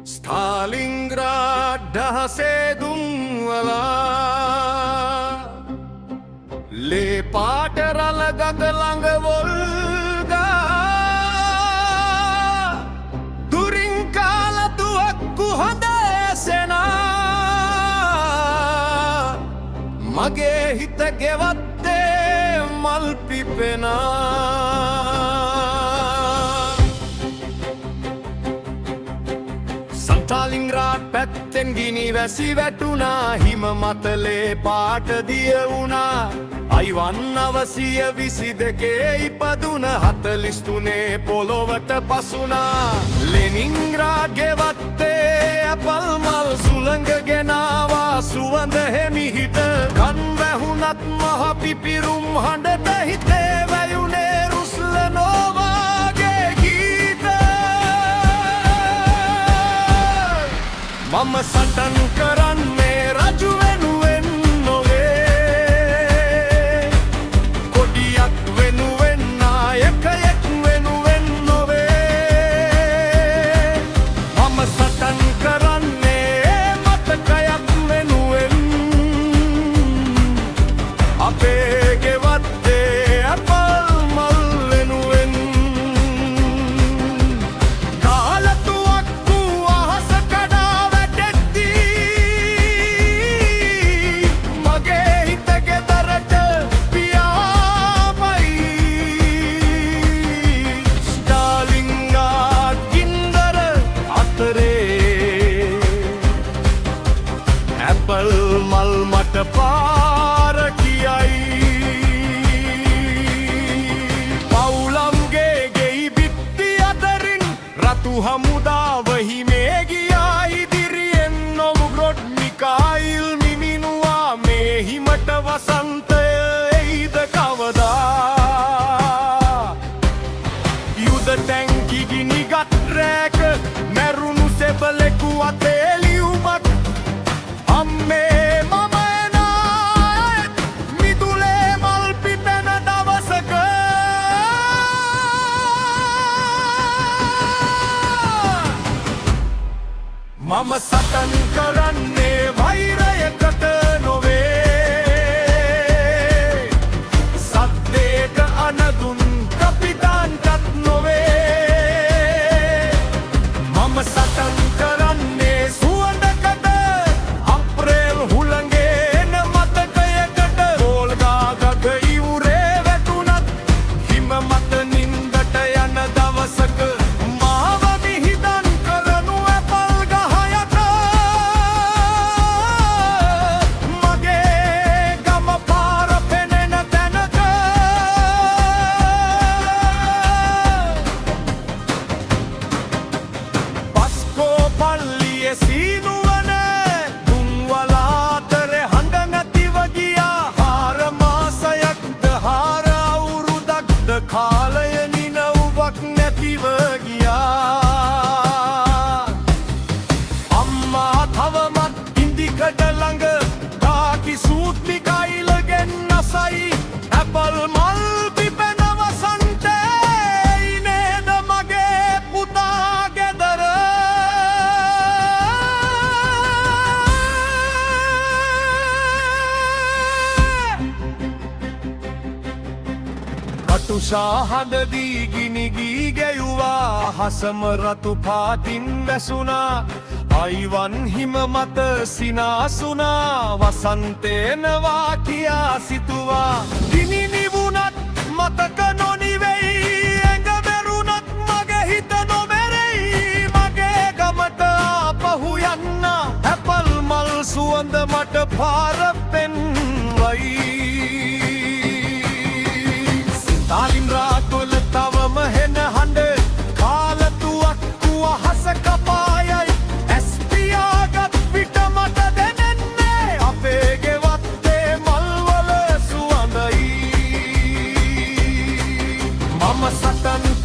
ස්ථාලින්ග්‍රාඩ් දහසේ දුම්වලා ලේ පාට රළ ගඟ ළඟ වොල්ගා දුරින් කාලතුවක්කු හොඳ ඇසෙනා මගේ හිත ගෙවත්තේ මල් පිපෙනා ස්ථාලින්ග්‍රාඩ් පැත්තෙන් ගිනි වැසි වැටුණා හිම මතලේ පාට දිය වුණා අයිවන් 922 ඉපදුන 43 පොළොවට පසුනා ලෙනින්ග්‍රාඩ් ගෙවත්තේ ඇපල් මල් සුළඟ ගෙනාවා සුවඳ හෙමිහිට කන් වැහුණත් මහ පිපිරුම් හඬට හිතේ වැයුනේ රුස්ලනෝවාගේ ගීත මම සටන් කරන්නේ රජු වෙනුවෙන් නොවේ කොඩියක් වෙනුවෙන් නායකයෙක් වෙනුවෙන් නොවේ මම සටන් කරන්නේ මතකයක් වෙනුවෙන් අපේ ගෙවත්තේ අපල් මල් වෙනුවෙන් කාලතුවක්කු අහස කඩා මගේ හිත ගෙදරට පියාපයි ස්ථාලින්ග්‍රාඩ් ගින්දර අතරේ ඇපල් මල් මට පාර කියයි පවුලම්ගේ ගෙයි බිත්ති අතරින් රතු හමුදාව හිමේ ගියා ඉදිරියෙන් නොමුග්‍රොඩ් මිකායිල් මිමිනුවා මේ හිමට වසන්තය එයිද කවදා යුද ටැංකි ගිනිගත් රෑක මැරුණු සෙබලෙකු අතේ ලියුමක් අම්මේ මම එනාත් මිදුලේ මල් පිපෙන දවසක මම සටන් කරන්නේ වෛරයකට නොවේ සද්දේට අනදුන් කපිතාන්ටත් නොවේ මම සටන් කරන්නේ සුවඳකට අප්‍රේල් හුළඟේ එන මතකයකට පෝල්ගා ගග ඉවුරේ වැටුණත් හිම මත නින්දට යන දවසක මාව මිහිදන් කරනු ඇපල් ගහ යට මගේ ගම පාර පෙනෙන තැනක පස්කෝ පල්ලියේ සීනුවන දුම්වලාතරේ හඬ නැතිව ගියා 4 මාසයක්ද 4 අවුරුදක්ද කාලය නිනව්වක් නැතිව ගියා අම්මා තවමත් ඉන්දිකඩ ළඟ කාකි සූත් මිකයිලගෙන් අසයි ඇපල් මල් පිපෙන වසන්තේ නේද මගේ පුතා ගෙදර කටුසා හඬදී ගිනි ගී ගැයුවා හසම රතු පාටින් වැසුණා අයිවන් හිම මත සිනාසුනා වසන්තේනවා කියා සිතුවා දිනි නිවුණත් මතක නොනිවෙයි ඇඟ බැරුණත් මගේ හිත නොමැරෙයි මගේ ගමට ආපහු යන්න ඇපල් මල් සුවඳ මට පාර පෙන්වයි ස්ථාලින්ග්‍රාඩ් වල තවම හෙන හඬ කාලතුවක්කු අහස කපායයි ඇස් පියාගත් විට මට දැනෙන්නේ අපේ ගෙවත්තේ මල්වල සුවඳයි මම සටන්